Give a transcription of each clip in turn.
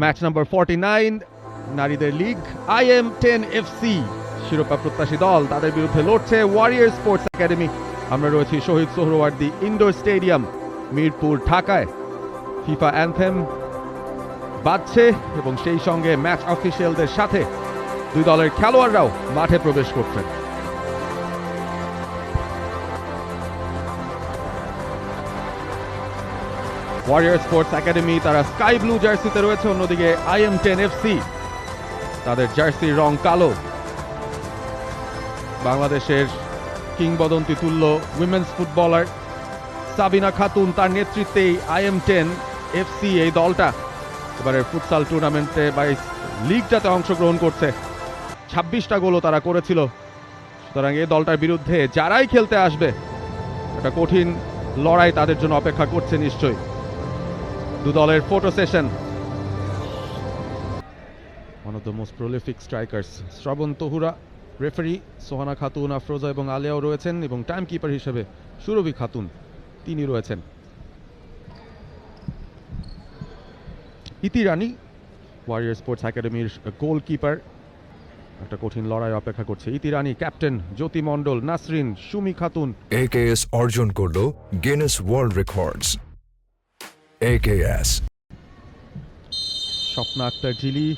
Match number 49 নারীদের league IM10FC শিরোপা প্রত্যাশী দল, তাদের বিরুদ্ধে লড়ছে ওয়ারিয়র স্পোর্টস একাডেমি। আমরা রয়েছি শহীদ সোহরাওয়ার্দী ইনডোর স্টেডিয়াম, মিরপুর, ঢাকায়। ফিফা অ্যানথেম বাজছে এবং সেই সঙ্গে ম্যাচ অফিসিয়ালদের সাথে দুই দলের খেলোয়াড়রাও মাঠে প্রবেশ করছেন। ওয়ারিয়র স্পোর্টস একাডেমি তারা স্কাই ব্লু জার্সিতে রয়েছে, অন্যদিকে IM10FC তাদের জার্সির রং কালো। বাংলাদেশের কিংবদন্তি তুল্য উইমেন্স ফুটবলার সাবিনা খাতুন, তার নেতৃত্বেই IM10FC এই দলটা এবারে ফুটসাল টুর্নামেন্টে বা লিগটাতে অংশগ্রহণ করছে। 26টা গোলও তারা করেছিল। সুতরাং এই দলটার বিরুদ্ধে যারাই খেলতে আসবে একটা কঠিন লড়াই তাদের জন্য অপেক্ষা করছে নিশ্চয়ই। দু দলের photo session. One of the most prolific strikers শ্রবণ তহুরা, রেফারি সোহানা খাতুন, আফরোজা এবং আলিয়াও রয়েছেন, এবং টাইম কিপার হিসেবে সুরভি খাতুন তিনি রয়েছেন। ইতি রানী ওয়ারিয়র স্পোর্টস একাডেমির গোলকিপার, একটা কঠিন লড়াই অপেক্ষা করছে। ইতি রানী, ক্যাপ্টেন জ্যোতি মণ্ডল, নাসরিন, সুমি খাতুন। AKS অর্জন করলো Guinness world records. AKS Swapna Akter জিলি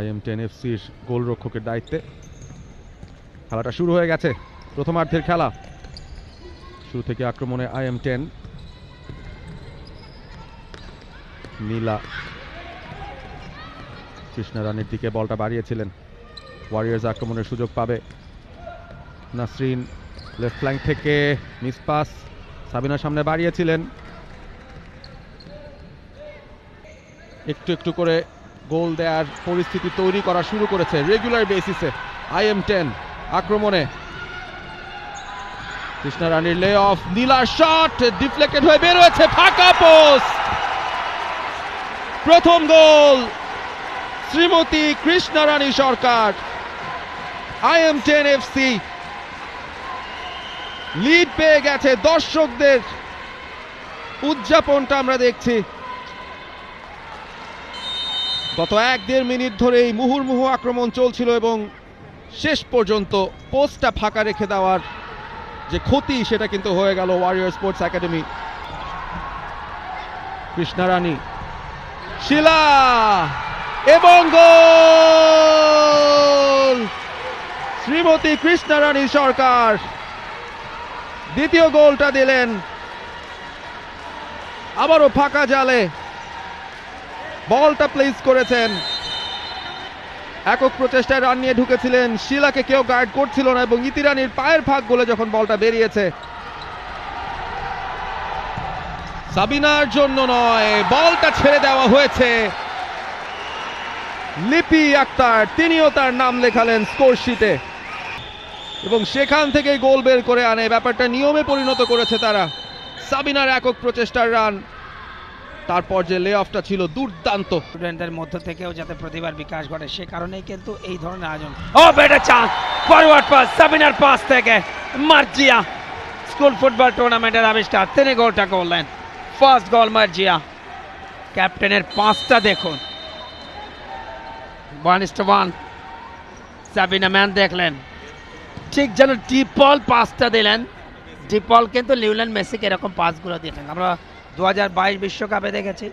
IM10FCর গোলরক্ষকের দায়িত্বে। খেলাটা শুরু হয়ে গেছে, প্রথমার্ধের খেলা। শুরু থেকে আক্রমণে IM10। নীলা কৃষ্ণা রানীর দিকে বলটা বাড়িয়েছিলেন। ওয়ারিয়র্স আক্রমণের সুযোগ পাবে। নাসরিন লেফট ফ্ল্যাঙ্ক থেকে মিস পাস, সাবিনার সামনে বাড়িয়েছিলেন। একটু একটু করে গোল দেওয়ার পরিস্থিতি তৈরি করা শুরু করেছে রেগুলার বেসিসে IM10 আক্রমণে। কৃষ্ণা রানীর লে অফ, নীলার শট ডিফ্লেক্টেড হয়ে বের হয়েছে, ফাঁকা পোস্ট। প্রথম গোল শ্রীমতী কৃষ্ণা রানী সরকার। IM10FC লিড পেয়ে গেছে। দর্শকদের উদযাপনটা আমরা দেখছি। গত 1-1.5 মিনিট ধরেই মুহুর্মুহু আক্রমণ চলছিল এবং শেষ পর্যন্ত পোস্টটা ফাঁকা রেখে দেওয়ার যে ক্ষতি সেটা কিন্তু হয়ে গেল ওয়ারিয়র স্পোর্টস একাডেমি। কৃষ্ণা রানী, শিলা এবং গোল! শ্রীমতী কৃষ্ণা রানী সরকার দ্বিতীয় গোলটা দিলেন। আবারও ফাঁকা জালে বলটা প্লেস করেছেন। একক প্রচেষ্টায় রান নিয়ে ঢুকেছিলেন, শিলাকে কেউ গার্ড করছিল না এবং ইতি রানীর পায়ের ফাঁক বলে যখন বলটা বেরিয়েছে, সাবিনার জন্য নয়, বলটা ছেড়ে দেওয়া হয়েছে। লিপি আক্তার তিনিও তার নাম লেখালেন স্কোর শিটে এবং সেখান থেকেই গোল বের করে আনে। ব্যাপারটা নিয়মে পরিণত করেছে তারা। সাবিনার একক প্রচেষ্টার রান, তারপর যে লে অফটা ছিল দুর্দান্ত। স্টুডেন্টদের মধ্য থেকেও যাতে প্রতিভার বিকাশ ঘটে সে কারণেই কিন্তু এই ধরনের আয়োজন। ও বেটা চান্স, ফরওয়ার্ড পাস, সাবিনার পাস থেকে মার্জিয়া স্কুল ফুটবল টুর্নামেন্টের আবিষ্কার, তিনি গোলটা করলেন। First goal Marzia. ক্যাপ্টেনের পাসটা দেখুন, 1:1। সাবিনা ম্যান দেখলেন, ঠিক যেন ডিপল পাসটা দিলেন। ডিপল কিন্তু লিওনেল মেসিকে এরকম পাসগুলো দিলেন। আমরা 2022 বিশ্বকাপে দেখেছি,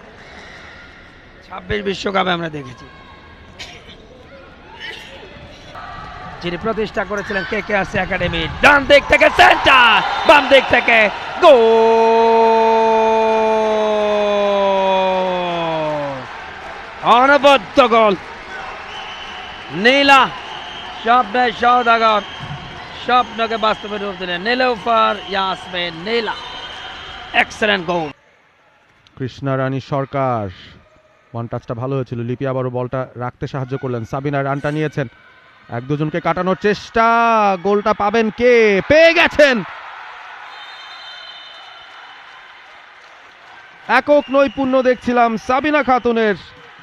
26 বিশ্বকাপে আমরা দেখেছি। যিনি প্রতিষ্ঠা করেছিলেন KKRC একাডেমি, ডান দিক থেকে সেন্টার, বাম দিক থেকে গোল! অনবদ্য গোল। নীলা স্বপ্নের সওদাগর, স্বপ্নকে বাস্তবে রূপ দিলেন নীলুফার ইয়াসমিন নীলা। এক্সেলেন্ট গোল। কৃষ্ণা রানী সরকার, ওয়ান টাচটা ভালো হয়েছিল। লিপি আবারও বলটা রাখতে সাহায্য করলেন। সাবিনা রানটা নিয়েছেন, 1-2 জনকে কাটানোর চেষ্টা। গোলটা পাবেন কে? পেয়ে গেছেন। একক নৈপুণ্য দেখছিলাম সাবিনা খাতুনের,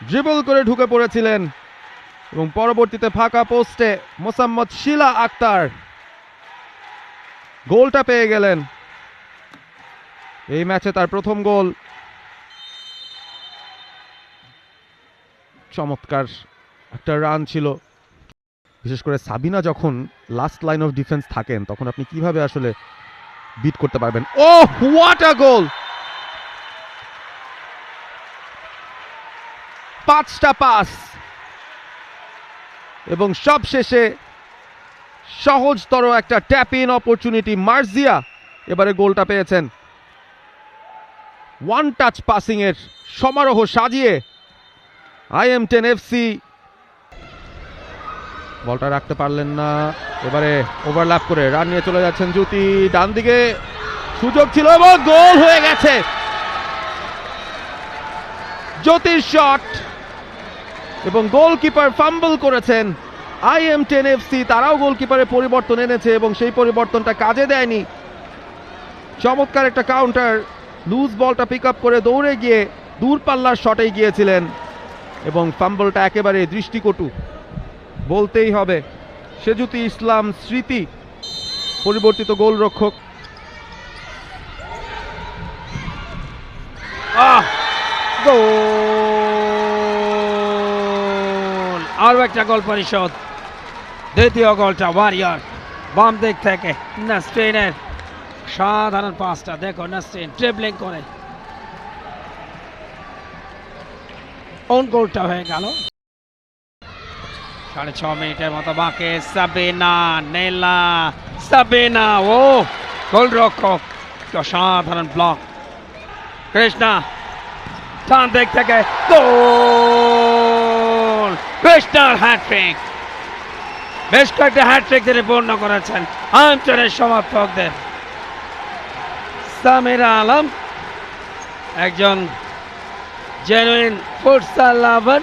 ড্রিবল করে ঢুকে পড়েছিলেন এবং পরবর্তীতে ফাঁকা পোস্টে মোসাম্মদ শিলা আক্তার গোলটা পেয়ে গেলেন। এই ম্যাচে তার প্রথম গোল। চমৎকার একটা রান ছিল। বিশেষ করে সাবিনা যখন লাস্ট লাইন অফ ডিফেন্স থাকেন তখন আপনি কিভাবে আসলে বিট করতে পারবেন। ও হোয়াট আ গোল! 5টা পাস এবং সবশেষে সহজতর একটা ট্যাপ ইন অপরচুনিটি। মার্জিয়া এবারে গোলটা পেয়েছেন। ওয়ান টাচ পাসিং এর সমারোহ সাজিয়ে IM10 FC বলটা রাখতে পারলেন না। এবারে ওভারল্যাপ করে রান নিয়ে চলে যাচ্ছেন জ্যোতি। ডান দিকে সুযোগ ছিল এবং গোল হয়ে গেছে। জ্যোতির শট এবং গোলকিপার ফাম্বল করেছেন। IM10 FC তারাও গোলকিপারে পরিবর্তন এনেছে এবং সেই পরিবর্তনটা কাজে দেয়নি। চমৎকার একটা কাউন্টার, লুজ বলটা পিক আপ করে দৌড়ে গিয়ে দূরপাল্লার শটে গিয়েছিলেন এবং ফাম্বলটা একেবারে দৃষ্টিকটু বলতেই হবে। সেজুতি ইসলাম স্মৃতি পরিবর্তিত গোলরক্ষক। গোল! আরো একটা গোল পরিশোধ। দ্বিতীয় গোলটা ওয়ারিয়র বাম দিক থেকে নাসরিনের সাধারণ পাসটা দেখো, নাসরিন ড্রিবলিং করে ওন গোলটা হয়ে গেল। 6.5 মিনিটের মতো বাকি। সাবিনা নেলা, সাবিনা ও গোলরক্ষক, অসাধারণ ব্লক। কৃষ্ণা ডান দিক থেকে গোল! কৃষ্ণার হ্যাট্রিক। বেশ কয়েকটা হ্যাট্রিক তিনি পূর্ণ করেছেন IM10 সমর্থকদের। সামিরা আলম একজন জেনুইন ফুটসাল লাভার।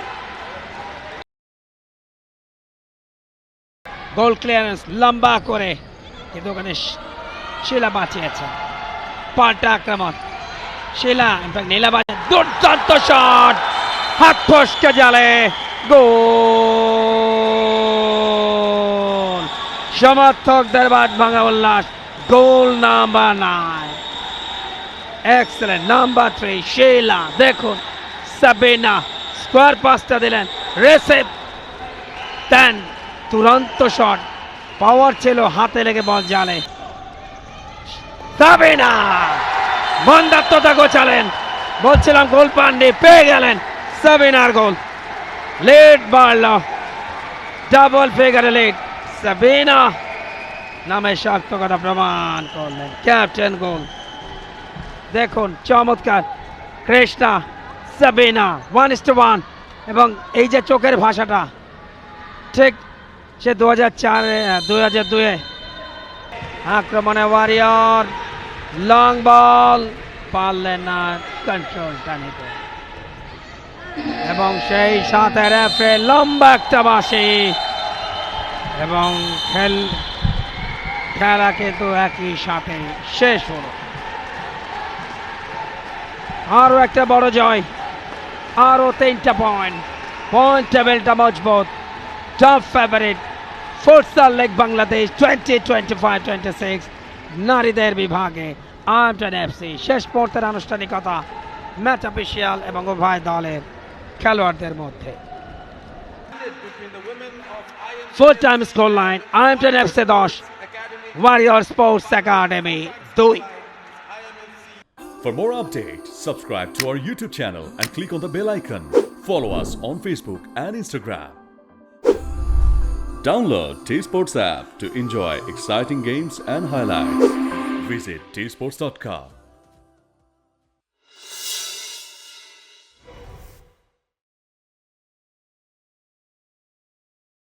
গোল ক্লিয়ারেন্স লম্বা করে, কিন্তু ওখানে শিলা বাঁচিয়েছেন। পাল্টা আক্রমণ, শিলা ইনফ্যাক্ট নীলা বাঁচিয়ে দুর্দান্ত শট, হাত ফসকে জালে গোল! সমর্থকদের বাদ ভাঙা উল্লাস। গোল নাম্বার 9, এক্সেলেন্ট। নাম্বার 3 শিলা, দেখুন সাবিনা স্কোয়ার পাসটা দিলেন, রিসিভ দেন, তুরন্ত শট, পাওয়ার ছিল, হাতে লেগে বল জালে। সাবিনা মন্দাত্মতা গোছালেন, বলছিলাম গোল পান্ডে পেয়ে গেলেন। সাবিনার গোল, লিড বাড়ল, ডাবল ফিগারে লিড। সাবিনা নামে সার্থকতা প্রমাণ করলেন, ক্যাপ্টেন গোল। দেখুন চমৎকার। কৃষ্ণা সাবিনা 1:1 এবং এই যে চোখের ভাষাটা ঠিক সে 2002 আক্রমণে ওয়ারিয়র লং বল পারলেন না কন্ট্রোলটা নিতে, এবং সেই সাথে রেফারি লম্বা একটা বাঁশি এবং খেলা কিন্তু একই সাথে শেষ হলো। আরো একটা বড় জয়, আরো 3টা পয়েন্ট টেবিলটা মজবুত। Top favourite futsal League Bangladesh 2025-26 নারীদের বিভাগে IM10 FC। শেষ মুহূর্তের আনুষ্ঠানিকতা ম্যাচ অফিসিয়াল এবং উভয় দলের খেলোয়াড়দের মধ্যে। Full time score line IM10 FC 10, warrior sports academy 2। For more updates, subscribe to our YouTube channel and click on the bell icon. Follow us on Facebook and Instagram. Download T-Sports app to enjoy exciting games and highlights. Visit tsports.com.